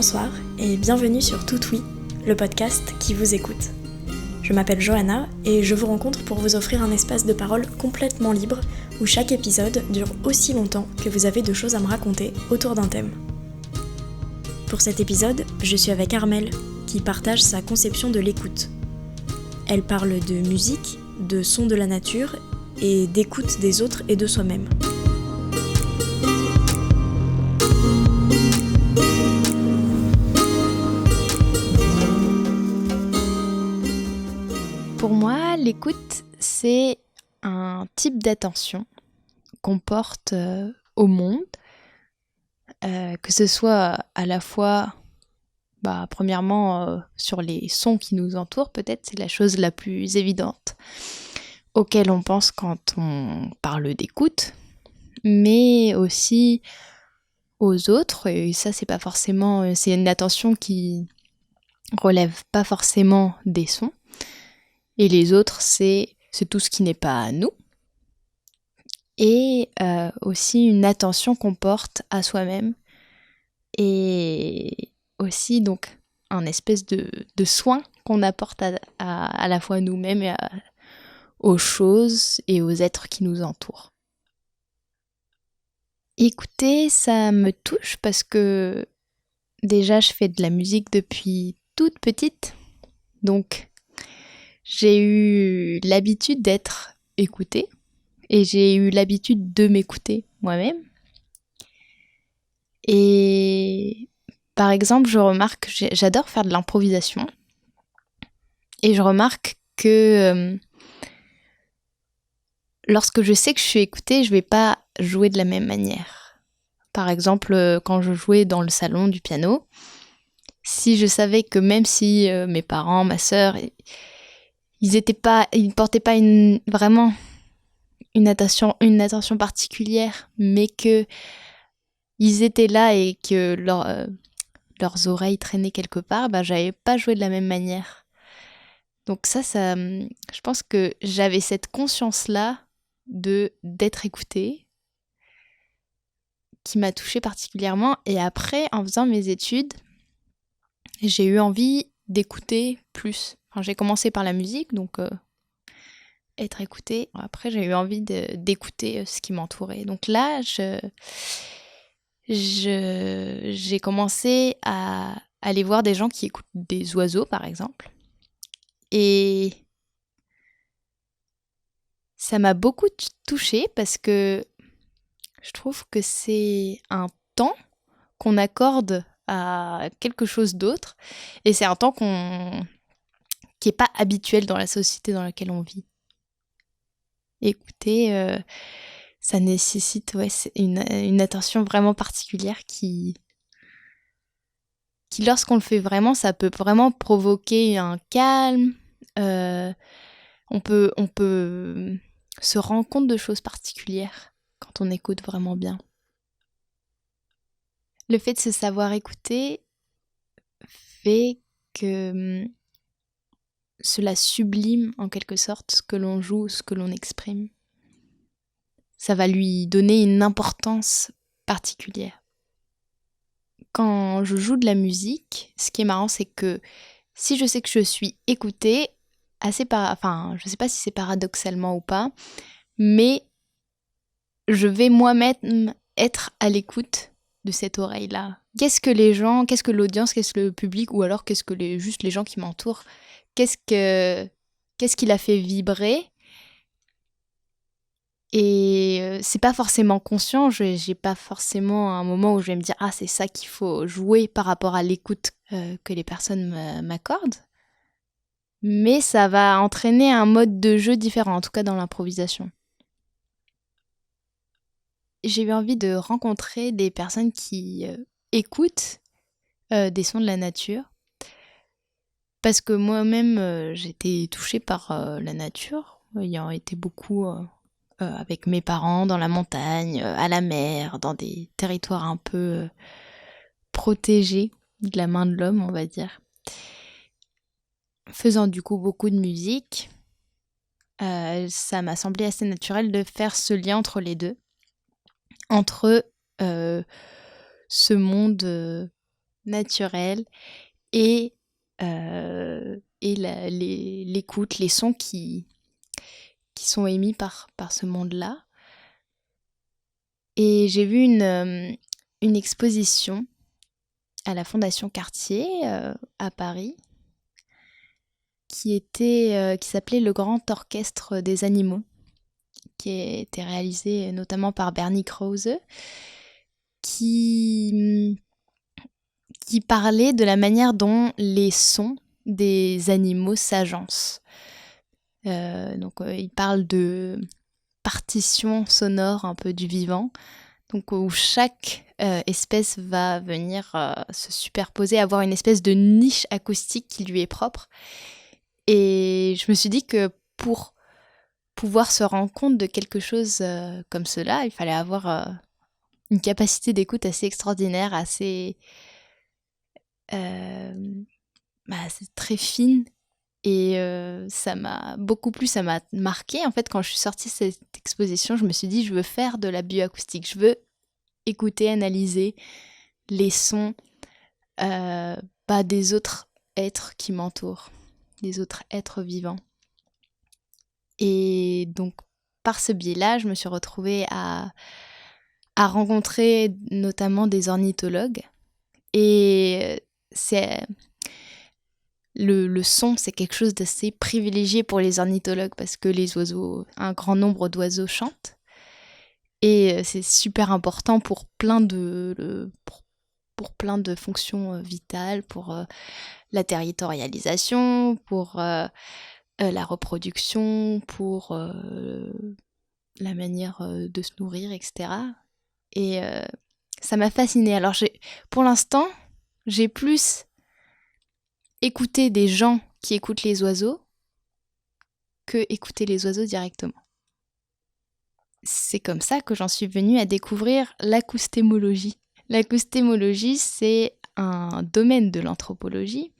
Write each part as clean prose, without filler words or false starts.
bonsoir et bienvenue sur Tout Oui, le podcast qui vous écoute. Je m'appelle Johanna et je vous rencontre pour vous offrir un espace de parole complètement libre où chaque épisode dure aussi longtemps que vous avez de choses à me raconter autour d'un thème. Pour cet épisode, je suis avec Armelle qui partage sa conception de l'écoute. Elle parle de musique, de sons de la nature et d'écoute des autres et de soi-même. Pour moi, l'écoute, c'est un type d'attention qu'on porte au monde, que ce soit à la fois, premièrement, sur les sons qui nous entourent, peut-être c'est la chose la plus évidente auquel on pense quand on parle d'écoute, mais aussi aux autres, et ça c'est une attention qui relève pas forcément des sons. Et les autres, c'est tout ce qui n'est pas à nous. Et aussi une attention qu'on porte à soi-même. Et aussi donc un espèce de soin qu'on apporte à la fois à nous-mêmes et aux choses et aux êtres qui nous entourent. Écouter, ça me touche parce que déjà je fais de la musique depuis toute petite. Donc j'ai eu l'habitude d'être écoutée et j'ai eu l'habitude de m'écouter moi-même. Et par exemple, je remarque, j'adore faire de l'improvisation et je remarque que lorsque je sais que je suis écoutée, je vais pas jouer de la même manière. Par exemple, quand je jouais dans le salon du piano, si je savais que même si mes parents, ma sœur, ils portaient pas vraiment une attention particulière, mais que ils étaient là et que leurs oreilles traînaient quelque part, j'avais pas joué de la même manière. Donc ça, je pense que j'avais cette conscience-là d'être écoutée qui m'a touchée particulièrement. Et après, en faisant mes études, j'ai eu envie d'écouter plus. Enfin, j'ai commencé par la musique, donc être écoutée. Après, j'ai eu envie d'écouter ce qui m'entourait. Donc là, j'ai commencé à aller voir des gens qui écoutent des oiseaux, par exemple. Et ça m'a beaucoup touchée parce que je trouve que c'est un temps qu'on accorde à quelque chose d'autre. Et c'est un temps qui n'est pas habituel dans la société dans laquelle on vit. Écouter, ça nécessite une attention vraiment particulière qui, lorsqu'on le fait vraiment, ça peut vraiment provoquer un calme. On peut se rendre compte de choses particulières quand on écoute vraiment bien. Le fait de se savoir écouter fait que cela sublime en quelque sorte ce que l'on joue, ce que l'on exprime. Ça va lui donner une importance particulière. Quand je joue de la musique, ce qui est marrant, c'est que si je sais que je suis écoutée, je sais pas si c'est paradoxalement ou pas, mais je vais moi-même être à l'écoute de cette oreille-là. Qu'est-ce que les gens, qu'est-ce que l'audience, qu'est-ce que le public, ou alors qu'est-ce que juste les gens qui m'entourent, qu'est-ce qui l'a fait vibrer? Et c'est pas forcément conscient, j'ai pas forcément un moment où je vais me dire « Ah, c'est ça qu'il faut jouer par rapport à l'écoute que les personnes m'accordent ». Mais ça va entraîner un mode de jeu différent, en tout cas dans l'improvisation. J'ai eu envie de rencontrer des personnes qui écoutent des sons de la nature. Parce que moi-même, j'ai été touchée par la nature, ayant été beaucoup avec mes parents dans la montagne, à la mer, dans des territoires un peu protégés de la main de l'homme, on va dire. Faisant du coup beaucoup de musique, ça m'a semblé assez naturel de faire ce lien entre les deux. Entre ce monde naturel et, l'écoute, les sons qui sont émis par ce monde-là. Et j'ai vu une exposition à la Fondation Cartier à Paris qui s'appelait Le Grand Orchestre des Animaux, qui a été réalisé notamment par Bernie Krause, qui parlait de la manière dont les sons des animaux s'agencent. Il parle de partition sonore un peu du vivant, donc où chaque espèce va venir se superposer, avoir une espèce de niche acoustique qui lui est propre. Et je me suis dit que pour pouvoir se rendre compte de quelque chose comme cela, il fallait avoir une capacité d'écoute assez extraordinaire, assez très fine. Et ça m'a beaucoup plu, ça m'a marqué. En fait, quand je suis sortie de cette exposition, je me suis dit, je veux faire de la bioacoustique. Je veux écouter, analyser les sons des autres êtres qui m'entourent, des autres êtres vivants. Et donc, par ce biais-là, je me suis retrouvée à rencontrer notamment des ornithologues. Et le son, c'est quelque chose d'assez privilégié pour les ornithologues parce que un grand nombre d'oiseaux chantent. Et c'est super important pour plein de fonctions vitales, pour la territorialisation, pour la reproduction, pour la manière de se nourrir, etc. Et ça m'a fascinée. Alors pour l'instant, j'ai plus écouté des gens qui écoutent les oiseaux que écouter les oiseaux directement. C'est comme ça que j'en suis venue à découvrir l'acoustémologie. L'acoustémologie, c'est un domaine de l'anthropologie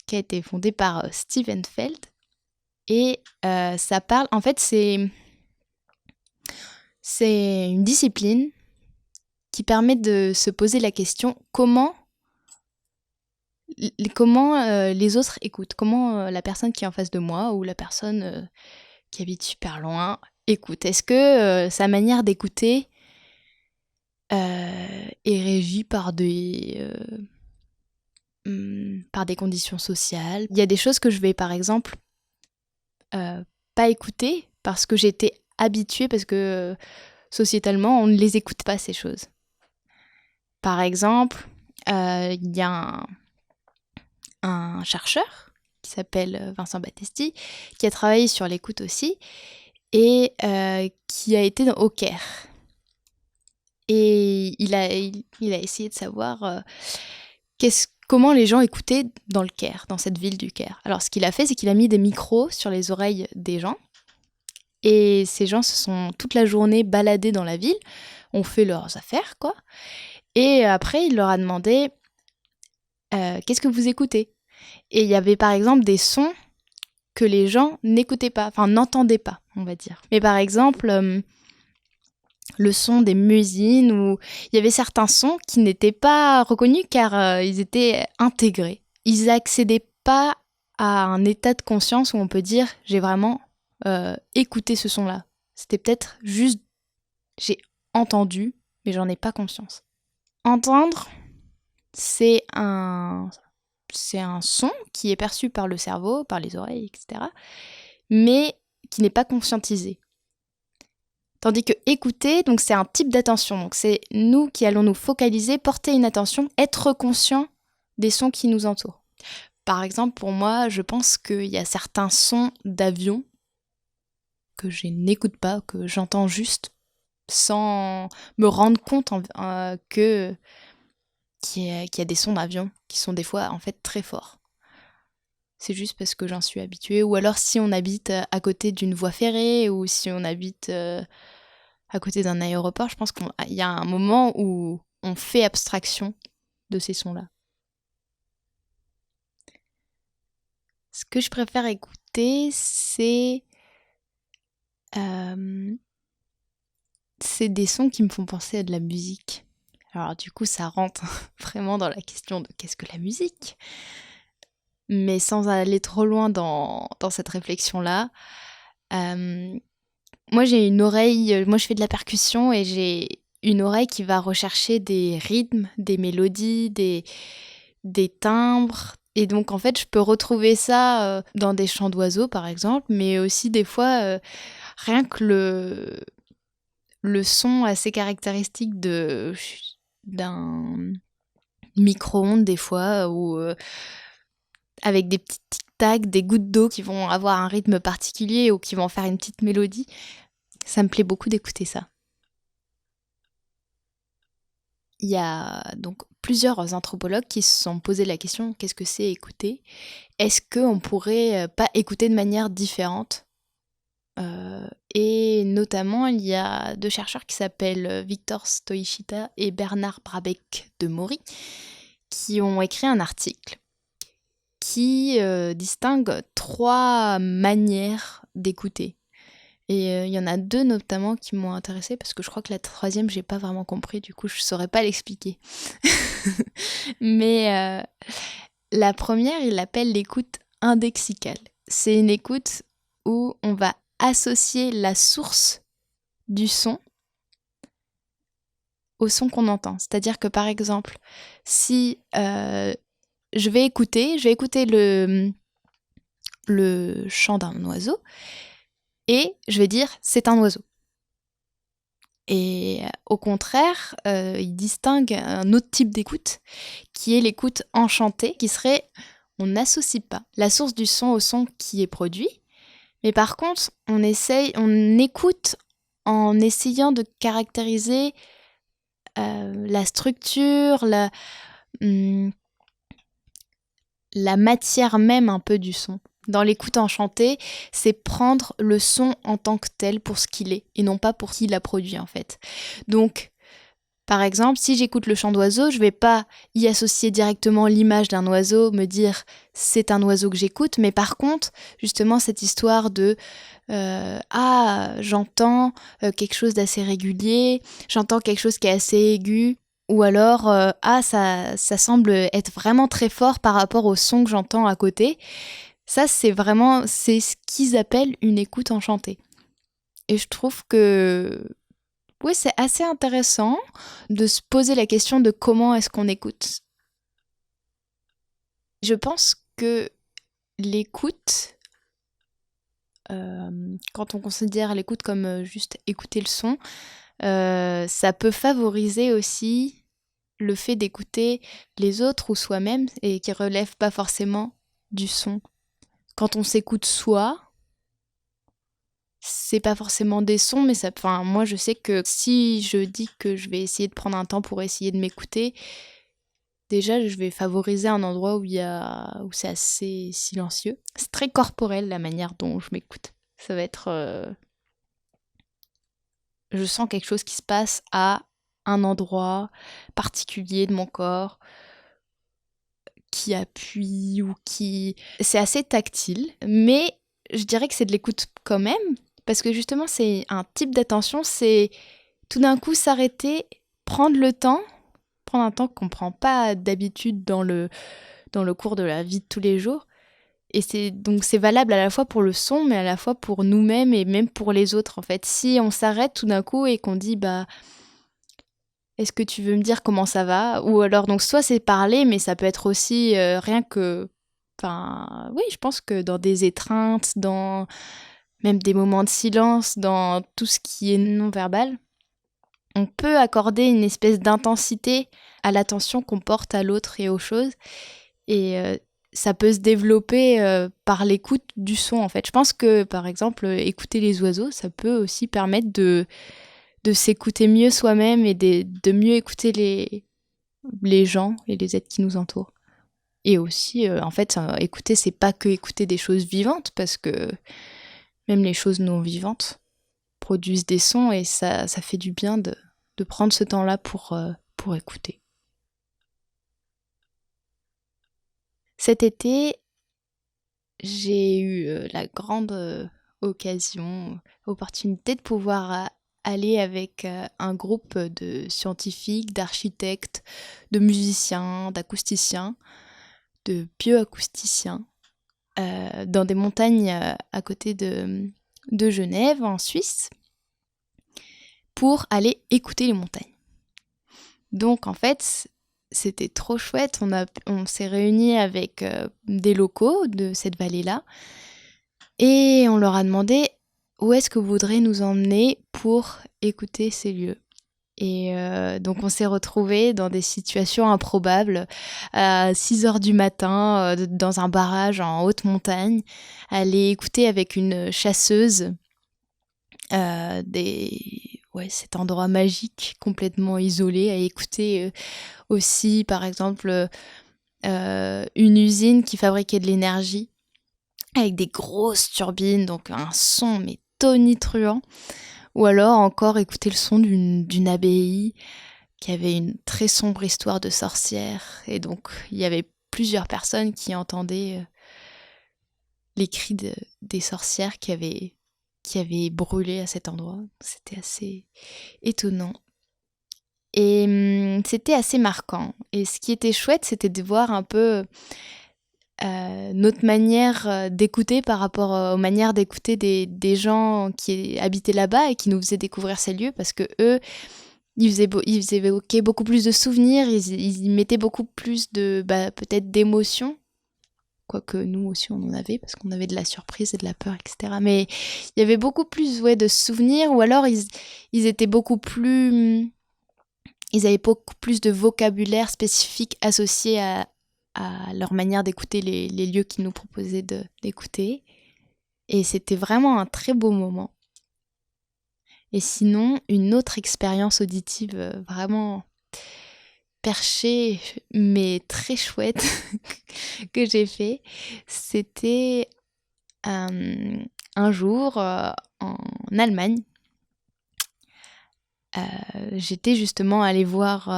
qui a été fondé par Steven Feld. Et ça parle, en fait, c'est une discipline qui permet de se poser la question comment les autres écoutent, comment la personne qui est en face de moi ou la personne qui habite super loin écoute. Est-ce que sa manière d'écouter est régie par des conditions sociales? Il y a des choses que je vais par exemple pas écouter parce que j'étais habituée, parce que sociétalement on ne les écoute pas ces choses. Par exemple, il y a un chercheur qui s'appelle Vincent Battesti, qui a travaillé sur l'écoute aussi, et qui a été au Caire. Et il a essayé de savoir comment les gens écoutaient dans le Caire, dans cette ville du Caire. Alors ce qu'il a fait, c'est qu'il a mis des micros sur les oreilles des gens, et ces gens se sont toute la journée baladés dans la ville, ont fait leurs affaires, quoi. Et après, il leur a demandé qu'est-ce que vous écoutez ? Et il y avait par exemple des sons que les gens n'écoutaient pas, enfin n'entendaient pas, on va dire. Mais par exemple, le son des muezzins, ou il y avait certains sons qui n'étaient pas reconnus car ils étaient intégrés. Ils n'accédaient pas à un état de conscience où on peut dire j'ai vraiment écouté ce son-là. C'était peut-être juste j'ai entendu, mais j'en ai pas conscience. Entendre, c'est un son qui est perçu par le cerveau, par les oreilles, etc., mais qui n'est pas conscientisé. Tandis que écouter, donc c'est un type d'attention. Donc c'est nous qui allons nous focaliser, porter une attention, être conscient des sons qui nous entourent. Par exemple, pour moi, je pense qu'il y a certains sons d'avion que je n'écoute pas, que j'entends juste sans me rendre compte qu'il y a des sons d'avion qui sont des fois en fait très forts. C'est juste parce que j'en suis habituée. Ou alors si on habite à côté d'une voie ferrée, ou si on habite à côté d'un aéroport, je pense qu'il y a un moment où on fait abstraction de ces sons-là. Ce que je préfère écouter, c'est des sons qui me font penser à de la musique. Alors du coup, ça rentre vraiment dans la question de qu'est-ce que la musique? Mais sans aller trop loin dans cette réflexion-là, moi j'ai une oreille, moi je fais de la percussion et j'ai une oreille qui va rechercher des rythmes, des mélodies, des timbres. Et donc en fait, je peux retrouver ça dans des chants d'oiseaux par exemple, mais aussi des fois, rien que le son assez caractéristique d'un micro-ondes des fois, ou avec des petits tic-tac, des gouttes d'eau qui vont avoir un rythme particulier ou qui vont faire une petite mélodie. Ça me plaît beaucoup d'écouter ça. Il y a donc plusieurs anthropologues qui se sont posé la question, qu'est-ce que c'est écouter? Est-ce qu'on pourrait pas écouter de manière différente? Et notamment, il y a deux chercheurs qui s'appellent Victor Stoichita et Bernard Brabeck de Maury qui ont écrit un article qui distingue 3 manières d'écouter. Et il y en a 2 notamment qui m'ont intéressée parce que je crois que la 3e, j'ai pas vraiment compris, du coup je saurais pas l'expliquer. Mais la première, il l'appelle l'écoute indexicale. C'est une écoute où on va associer la source du son au son qu'on entend. C'est-à-dire que par exemple, si je vais écouter le chant d'un oiseau et je vais dire c'est un oiseau. Et au contraire, il distingue un autre type d'écoute qui est l'écoute enchantée, qui serait on n'associe pas la source du son au son qui est produit, mais par contre on écoute en essayant de caractériser la structure, la matière même un peu du son. Dans l'écoute enchantée, c'est prendre le son en tant que tel pour ce qu'il est et non pas pour qui l'a produit en fait. Donc, par exemple, si j'écoute le chant d'oiseau, je vais pas y associer directement l'image d'un oiseau, me dire c'est un oiseau que j'écoute, mais par contre, justement cette histoire de j'entends quelque chose d'assez régulier, j'entends quelque chose qui est assez aigu, ou alors ça semble être vraiment très fort par rapport au son que j'entends à côté. Ça, c'est ce qu'ils appellent une écoute enchantée. Et je trouve que oui, c'est assez intéressant de se poser la question de comment est-ce qu'on écoute. Je pense que l'écoute, quand on considère l'écoute comme juste écouter le son, ça peut favoriser aussi le fait d'écouter les autres ou soi-même et qui relève pas forcément du son. Quand on s'écoute soi, c'est pas forcément des sons, mais moi je sais que si je dis que je vais essayer de prendre un temps pour essayer de m'écouter, déjà je vais favoriser un endroit où c'est assez silencieux. C'est très corporel la manière dont je m'écoute. Ça va être je sens quelque chose qui se passe à un endroit particulier de mon corps qui appuie ou qui... C'est assez tactile, mais je dirais que c'est de l'écoute quand même, parce que justement c'est un type d'attention, c'est tout d'un coup s'arrêter, prendre un temps qu'on ne prend pas d'habitude dans le cours de la vie de tous les jours. Et c'est valable à la fois pour le son, mais à la fois pour nous-mêmes et même pour les autres en fait. Si on s'arrête tout d'un coup et qu'on dit est-ce que tu veux me dire comment ça va? Ou alors, donc, soit c'est parler, mais ça peut être aussi rien que... Enfin, oui, je pense que dans des étreintes, dans même des moments de silence, dans tout ce qui est non-verbal, on peut accorder une espèce d'intensité à l'attention qu'on porte à l'autre et aux choses. Et ça peut se développer par l'écoute du son, en fait. Je pense que, par exemple, écouter les oiseaux, ça peut aussi permettre de s'écouter mieux soi-même et de mieux écouter les gens et les êtres qui nous entourent. Et aussi, en fait, écouter, c'est pas que écouter des choses vivantes, parce que même les choses non vivantes produisent des sons et ça fait du bien de prendre ce temps-là pour écouter. Cet été, j'ai eu la grande opportunité de pouvoir aller avec un groupe de scientifiques, d'architectes, de musiciens, d'acousticiens, de bioacousticiens, dans des montagnes à côté de Genève, en Suisse, pour aller écouter les montagnes. Donc en fait, c'était trop chouette. On s'est réunis avec des locaux de cette vallée-là et on leur a demandé où est-ce que vous voudrez nous emmener pour écouter ces lieux. Et donc on s'est retrouvés dans des situations improbables, à 6h du matin, dans un barrage en haute montagne, aller écouter avec une chasseuse cet endroit magique, complètement isolé, à écouter aussi par exemple une usine qui fabriquait de l'énergie, avec des grosses turbines, donc un son mais tonitruant. Ou alors encore écouter le son d'une abbaye qui avait une très sombre histoire de sorcière. Et donc il y avait plusieurs personnes qui entendaient les cris des sorcières qui avaient brûlé à cet endroit. C'était assez étonnant. Et c'était assez marquant. Et ce qui était chouette, c'était de voir un peu notre manière d'écouter par rapport aux manières d'écouter des gens qui habitaient là-bas et qui nous faisaient découvrir ces lieux, parce que eux, ils évoquaient beaucoup plus de souvenirs, ils y mettaient beaucoup plus de peut-être d'émotions, quoique nous aussi on en avait, parce qu'on avait de la surprise et de la peur, etc. Mais il y avait beaucoup plus de souvenirs, ou alors ils étaient beaucoup plus... Ils avaient beaucoup plus de vocabulaire spécifique associé à leur manière d'écouter les lieux qu'ils nous proposaient d'écouter. Et c'était vraiment un très beau moment. Et sinon, une autre expérience auditive vraiment perchée, mais très chouette que j'ai fait, c'était un jour en Allemagne. J'étais justement allée voir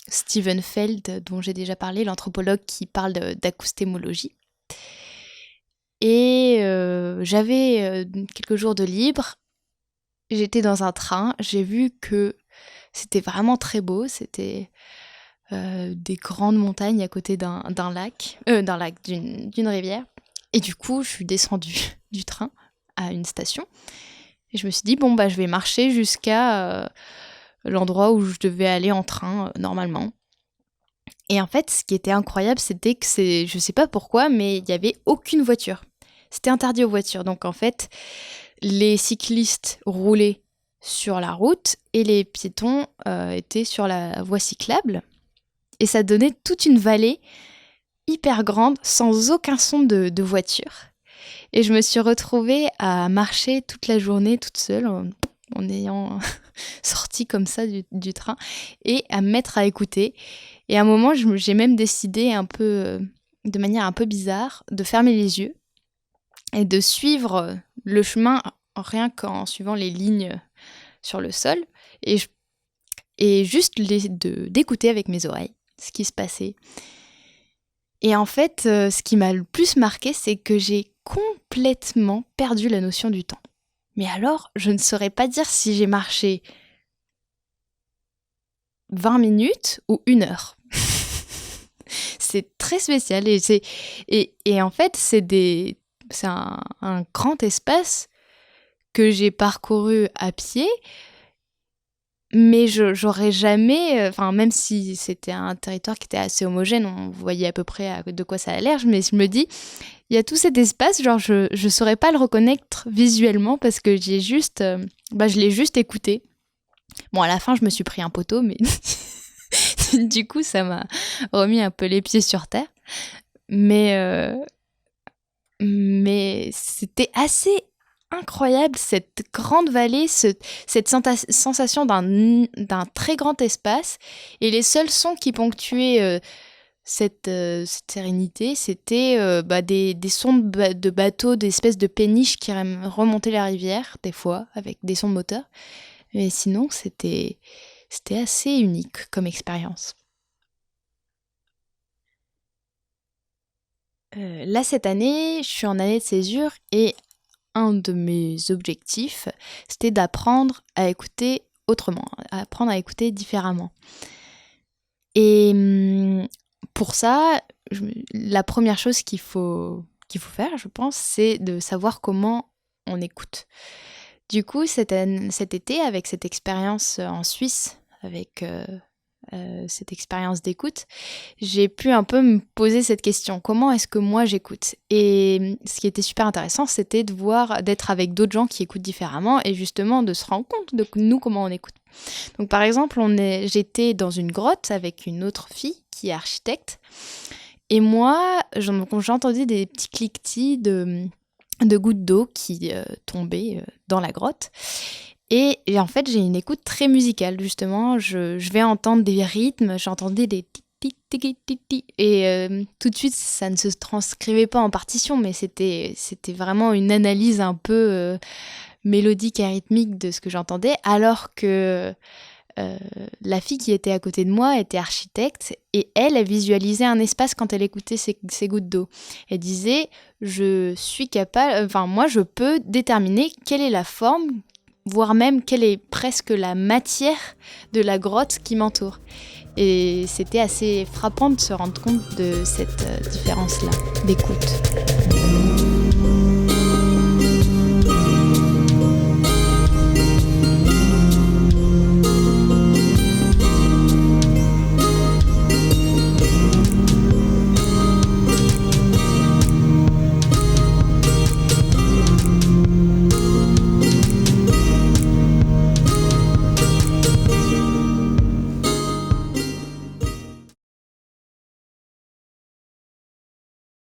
Steven Feld, dont j'ai déjà parlé, l'anthropologue qui parle d'acoustémologie. Et j'avais quelques jours de libre. J'étais dans un train. J'ai vu que c'était vraiment très beau. C'était des grandes montagnes à côté d'une rivière. Et du coup, je suis descendue du train à une station. Et je me suis dit, je vais marcher jusqu'à l'endroit où je devais aller en train, normalement. Et en fait, ce qui était incroyable, c'était que je sais pas pourquoi, mais il n'y avait aucune voiture. C'était interdit aux voitures. Donc en fait, les cyclistes roulaient sur la route et les piétons étaient sur la voie cyclable. Et ça donnait toute une vallée hyper grande, sans aucun son de voiture. Et je me suis retrouvée à marcher toute la journée toute seule, en ayant sorti comme ça du train, et à me mettre à écouter. Et à un moment, j'ai même décidé de manière un peu bizarre, de fermer les yeux et de suivre le chemin rien qu'en suivant les lignes sur le sol, et juste d'écouter avec mes oreilles ce qui se passait. Et en fait, ce qui m'a le plus marqué, c'est que j'ai complètement perdu la notion du temps. Mais alors, je ne saurais pas dire si j'ai marché 20 minutes ou 1 heure. C'est très spécial. Et en fait, c'est un grand espace que j'ai parcouru à pied, mais j'aurais jamais... même si c'était un territoire qui était assez homogène, on voyait à peu près de quoi ça a l'air, mais je me dis, il y a tout cet espace, je saurais pas le reconnaître visuellement, parce que je l'ai juste écouté. Bon, à la fin, je me suis pris un poteau, mais du coup, ça m'a remis un peu les pieds sur terre. Mais c'était assez incroyable, cette grande vallée, cette sensation d'un très grand espace. Et les seuls sons qui ponctuaient cette sérénité, c'était des sons de bateaux, des espèces de péniches qui remontaient la rivière, des fois, avec des sons de moteur. Mais sinon, c'était assez unique comme expérience. Là, cette année, je suis en année de césure, et un de mes objectifs, c'était d'apprendre à écouter autrement, apprendre à écouter différemment. Et pour ça, la première chose qu'il faut faire, je pense, c'est de savoir comment on écoute. Du coup, cet été, avec cette expérience en Suisse, avec cette expérience d'écoute, j'ai pu un peu me poser cette question. Comment est-ce que moi j'écoute ? Et ce qui était super intéressant, c'était d'être avec d'autres gens qui écoutent différemment et justement de se rendre compte de nous comment on écoute. Donc par exemple, j'étais dans une grotte avec une autre fille qui est architecte et moi, j'entendais des petits cliquetis de gouttes d'eau qui tombaient dans la grotte. Et en fait, j'ai une écoute très musicale, justement. Je vais entendre des rythmes, j'entendais des tic-tic-tic-tic-tic. Et tout de suite, ça ne se transcrivait pas en partition, mais c'était vraiment une analyse un peu mélodique et rythmique de ce que j'entendais, alors que la fille qui était à côté de moi était architecte et elle visualisait un espace quand elle écoutait ces gouttes d'eau. Elle disait, moi je peux déterminer quelle est la forme, voire même quelle est presque la matière de la grotte qui m'entoure. Et c'était assez frappant de se rendre compte de cette différence-là d'écoute.